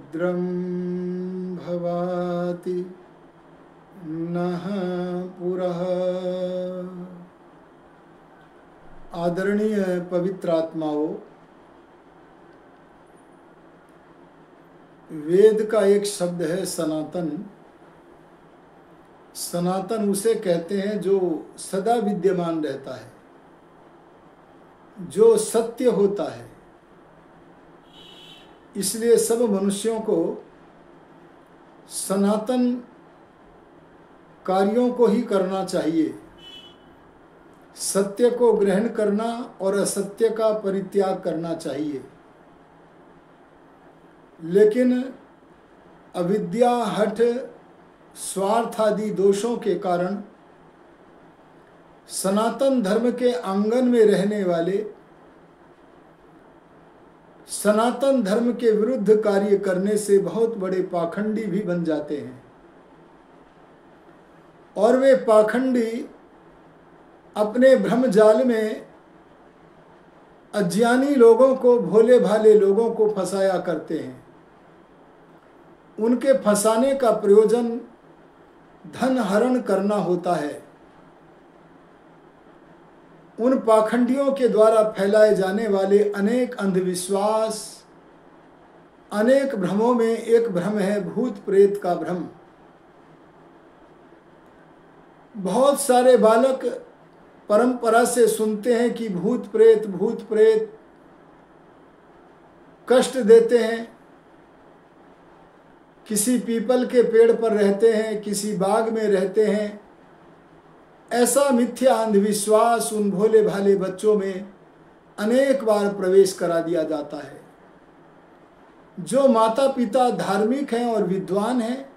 भद्रं भवाति नः पुरः। आदरणीय पवित्र आत्माओं, वेद का एक शब्द है सनातन। सनातन उसे कहते हैं जो सदा विद्यमान रहता है, जो सत्य होता है। इसलिए सब मनुष्यों को सनातन कार्यों को ही करना चाहिए। सत्य को ग्रहण करना और असत्य का परित्याग करना चाहिए। लेकिन अविद्या, हठ, स्वार्थ आदि दोषों के कारण सनातन धर्म के आंगन में रहने वाले सनातन धर्म के विरुद्ध कार्य करने से बहुत बड़े पाखंडी भी बन जाते हैं। और वे पाखंडी अपने भ्रम जाल में अज्ञानी लोगों को, भोले भाले लोगों को फंसाया करते हैं। उनके फंसाने का प्रयोजन धन हरण करना होता है। उन पाखंडियों के द्वारा फैलाए जाने वाले अनेक अंधविश्वास, अनेक भ्रमों में एक भ्रम है भूत प्रेत का भ्रम। बहुत सारे बालक परंपरा से सुनते हैं कि भूत प्रेत कष्ट देते हैं। किसी पीपल के पेड़ पर रहते हैं, किसी बाग में रहते हैं। ऐसा मिथ्या अंधविश्वास उन भोले भाले बच्चों में अनेक बार प्रवेश करा दिया जाता है। जो माता पिता धार्मिक हैं और विद्वान हैं,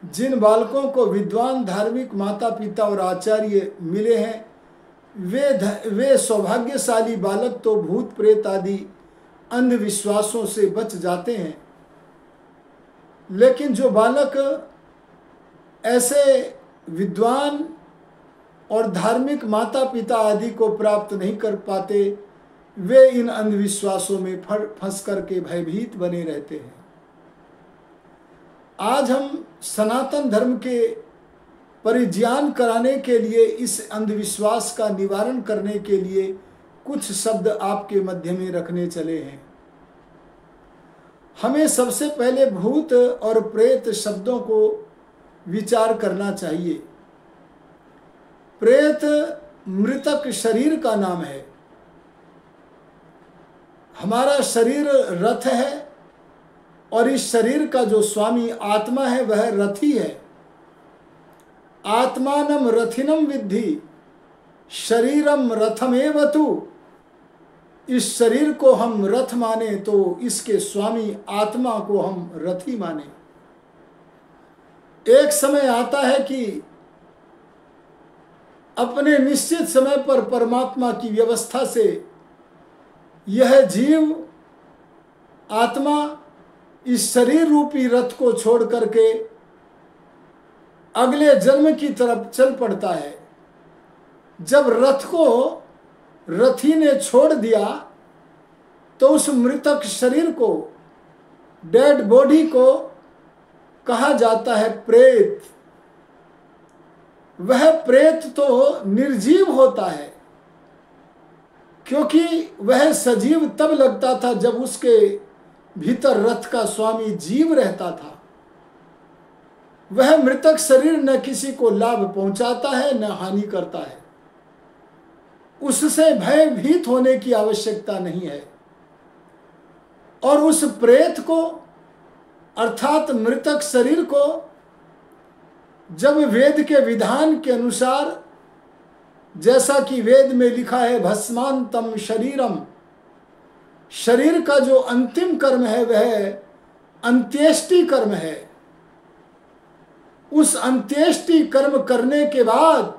जिन बालकों को विद्वान धार्मिक माता पिता और आचार्य मिले हैं, वे सौभाग्यशाली बालक तो भूत प्रेत आदि अंधविश्वासों से बच जाते हैं। लेकिन जो बालक ऐसे विद्वान और धार्मिक माता पिता आदि को प्राप्त नहीं कर पाते, वे इन अंधविश्वासों में फंस करके भयभीत बने रहते हैं। आज हम सनातन धर्म के परिज्ञान कराने के लिए, इस अंधविश्वास का निवारण करने के लिए कुछ शब्द आपके मध्य में रखने चले हैं। हमें सबसे पहले भूत और प्रेत शब्दों को विचार करना चाहिए। प्रेत मृतक शरीर का नाम है। हमारा शरीर रथ है और इस शरीर का जो स्वामी आत्मा है वह रथी है। आत्मानम रथिनम विद्धि शरीरम रथमेव तु। इस शरीर को हम रथ माने तो इसके स्वामी आत्मा को हम रथी माने। एक समय आता है कि अपने निश्चित समय पर परमात्मा की व्यवस्था से यह जीव आत्मा इस शरीर रूपी रथ को छोड़ करके अगले जन्म की तरफ चल पड़ता है। जब रथ को रथी ने छोड़ दिया तो उस मृतक शरीर को, डेड बॉडी को कहा जाता है प्रेत। वह प्रेत तो निर्जीव होता है, क्योंकि वह सजीव तब लगता था जब उसके भीतर रथ का स्वामी जीव रहता था। वह मृतक शरीर न किसी को लाभ पहुंचाता है न हानि करता है। उससे भयभीत होने की आवश्यकता नहीं है। और उस प्रेत को अर्थात मृतक शरीर को जब वेद के विधान के अनुसार, जैसा कि वेद में लिखा है भस्मांतम शरीरम, शरीर का जो अंतिम कर्म है वह अंत्येष्टि कर्म है। उस अंत्येष्टि कर्म करने के बाद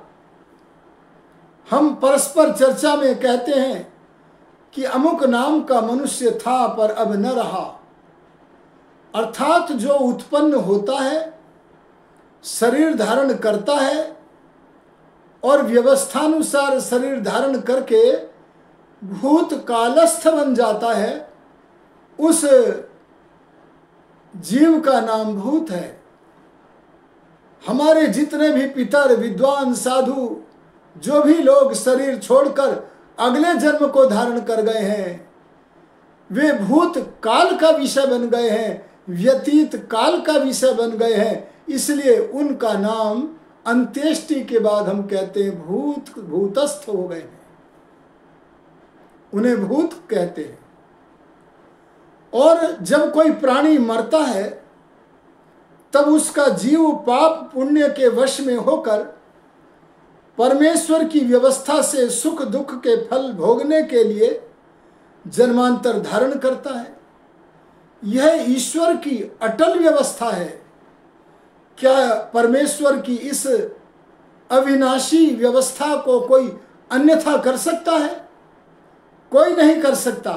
हम परस्पर चर्चा में कहते हैं कि अमुक नाम का मनुष्य था पर अब न रहा। अर्थात जो उत्पन्न होता है, शरीर धारण करता है और व्यवस्थानुसार शरीर धारण करके भूत कालस्थ बन जाता है, उस जीव का नाम भूत है। हमारे जितने भी पितर, विद्वान, साधु, जो भी लोग शरीर छोड़कर अगले जन्म को धारण कर गए हैं, वे भूत काल का विषय बन गए हैं, व्यतीत काल का विषय बन गए हैं। इसलिए उनका नाम अंत्येष्टि के बाद हम कहते हैं भूत, भूतस्थ हो गए हैं, उन्हें भूत कहते हैं। और जब कोई प्राणी मरता है तब उसका जीव पाप पुण्य के वश में होकर परमेश्वर की व्यवस्था से सुख दुख के फल भोगने के लिए जन्मांतर धारण करता है। यह ईश्वर की अटल व्यवस्था है। क्या परमेश्वर की इस अविनाशी व्यवस्था को कोई अन्यथा कर सकता है? कोई नहीं कर सकता।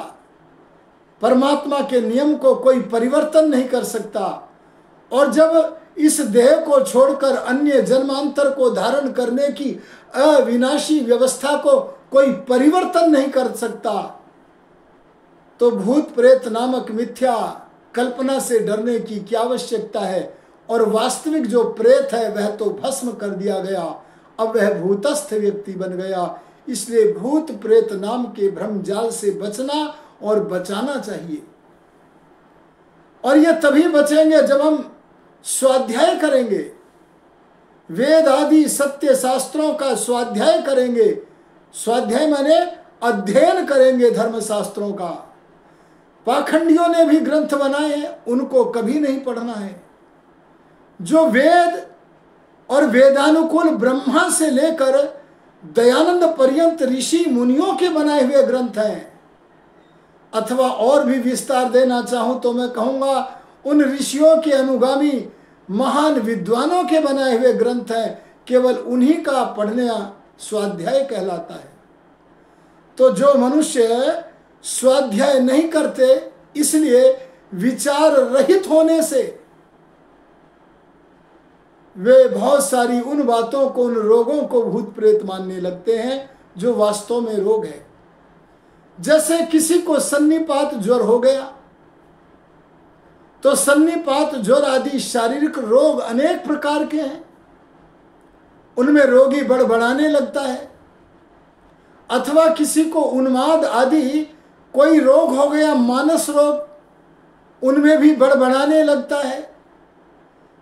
परमात्मा के नियम को कोई परिवर्तन नहीं कर सकता। और जब इस देह को छोड़कर अन्य जन्मांतर को धारण करने की अविनाशी व्यवस्था को कोई परिवर्तन नहीं कर सकता, तो भूत प्रेत नामक मिथ्या कल्पना से डरने की क्या आवश्यकता है। और वास्तविक जो प्रेत है वह तो भस्म कर दिया गया, अब वह भूतस्थ व्यक्ति बन गया। इसलिए भूत प्रेत नाम के भ्रम जाल से बचना और बचाना चाहिए। और यह तभी बचेंगे जब हम स्वाध्याय करेंगे, वेद आदि सत्य शास्त्रों का स्वाध्याय करेंगे। स्वाध्याय माने अध्ययन करेंगे धर्म शास्त्रों का। पाखंडियों ने भी ग्रंथ बनाए हैं, उनको कभी नहीं पढ़ना है। जो वेद और वेदानुकूल ब्रह्मा से लेकर दयानंद पर्यंत ऋषि मुनियों के बनाए हुए ग्रंथ हैं, अथवा और भी विस्तार देना चाहूं तो मैं कहूंगा उन ऋषियों के अनुगामी महान विद्वानों के बनाए हुए ग्रंथ हैं, केवल उन्हीं का पढ़ना स्वाध्याय कहलाता है। तो जो मनुष्य स्वाध्याय नहीं करते, इसलिए विचार रहित होने से वे बहुत सारी उन बातों को, उन रोगों को भूत प्रेत मानने लगते हैं जो वास्तव में रोग है। जैसे किसी को सन्निपात ज्वर हो गया, तो सन्निपात ज्वर आदि शारीरिक रोग अनेक प्रकार के हैं, उनमें रोगी बड़बड़ाने लगता है। अथवा किसी को उन्माद आदि कोई रोग हो गया, मानस रोग, उनमें भी बड़बड़ाने लगता है।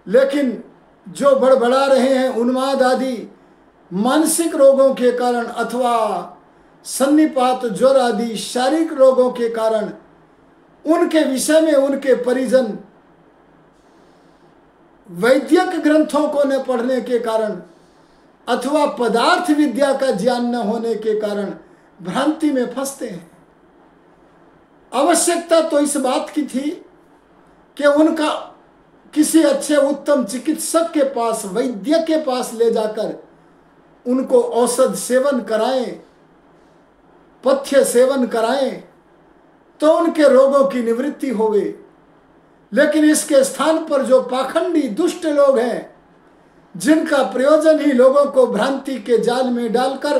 लेकिन जो बड़बड़ा रहे हैं उन्माद आदि मानसिक रोगों के कारण अथवा सन्निपात ज्वर आदि शारीरिक रोगों के कारण, उनके विषय में उनके परिजन वैद्यक ग्रंथों को न पढ़ने के कारण अथवा पदार्थ विद्या का ज्ञान न होने के कारण भ्रांति में फंसते हैं। आवश्यकता तो इस बात की थी कि उनका किसी अच्छे उत्तम चिकित्सक के पास, वैद्य के पास ले जाकर उनको औषध सेवन कराएं, पथ्य सेवन कराएं, तो उनके रोगों की निवृत्ति होवे। लेकिन इसके स्थान पर जो पाखंडी दुष्ट लोग हैं, जिनका प्रयोजन ही लोगों को भ्रांति के जाल में डालकर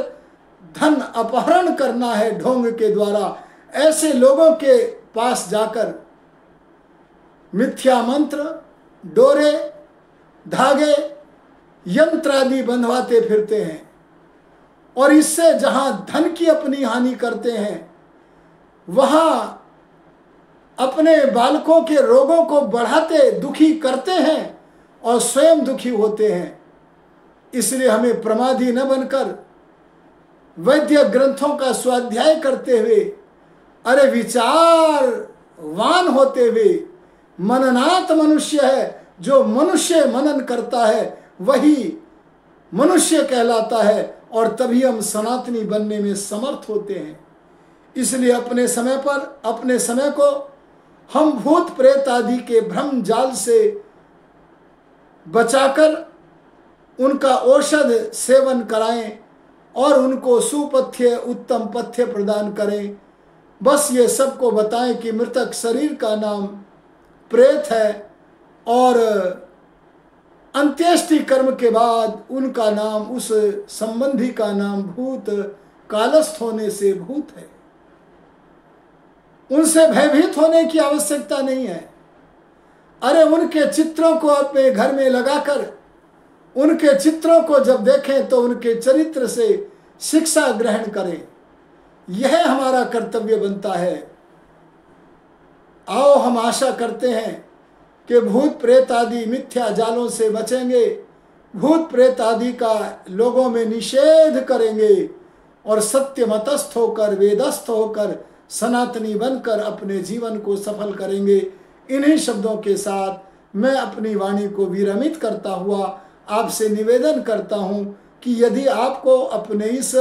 धन अपहरण करना है ढोंग के द्वारा, ऐसे लोगों के पास जाकर मिथ्या मंत्र, डोरे, धागे, यंत्र आदि बंधवाते फिरते हैं। और इससे जहां धन की अपनी हानि करते हैं, वहां अपने बालकों के रोगों को बढ़ाते, दुखी करते हैं और स्वयं दुखी होते हैं। इसलिए हमें प्रमादी न बनकर वैद्य ग्रंथों का स्वाध्याय करते हुए, अरे विचारवान होते हुए, मननात मनुष्य है, जो मनुष्य मनन करता है वही मनुष्य कहलाता है, और तभी हम सनातनी बनने में समर्थ होते हैं। इसलिए अपने समय पर, अपने समय को हम भूत प्रेत आदि के भ्रम जाल से बचाकर उनका औषध सेवन कराएं और उनको सुपथ्य, उत्तम पथ्य प्रदान करें। बस ये सबको बताएं कि मृतक शरीर का नाम प्रेत है और अंत्येष्टि कर्म के बाद उनका नाम, उस संबंधी का नाम भूत, कालस्थ होने से भूत है। उनसे भयभीत होने की आवश्यकता नहीं है। अरे उनके चित्रों को अपने घर में लगाकर उनके चित्रों को जब देखें तो उनके चरित्र से शिक्षा ग्रहण करें। यह हमारा कर्तव्य बनता है। आओ हम आशा करते हैं कि भूत प्रेत आदि मिथ्या जालों से बचेंगे, भूत प्रेत आदि का लोगों में निषेध करेंगे और सत्य मतस्थ होकर, वेदस्थ होकर, सनातनी बनकर अपने जीवन को सफल करेंगे। इन्हीं शब्दों के साथ मैं अपनी वाणी को विरमित करता हुआ आपसे निवेदन करता हूं कि यदि आपको अपने इस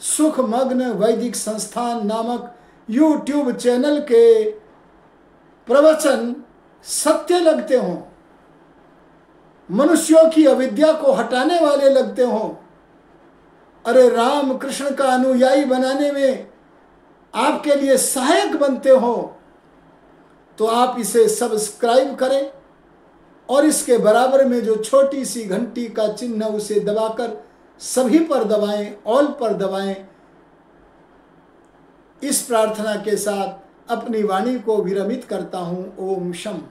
सुखमग्न वैदिक संस्थान नामक यूट्यूब चैनल के प्रवचन सत्य लगते हों, मनुष्यों की अविद्या को हटाने वाले लगते हों, अरे राम कृष्ण का अनुयायी बनाने में आपके लिए सहायक बनते हो, तो आप इसे सब्सक्राइब करें और इसके बराबर में जो छोटी सी घंटी का चिन्ह उसे दबाकर सभी पर दबाएं, ऑल पर दबाएं। इस प्रार्थना के साथ अपनी वाणी को विरमित करता हूं। ओम शम।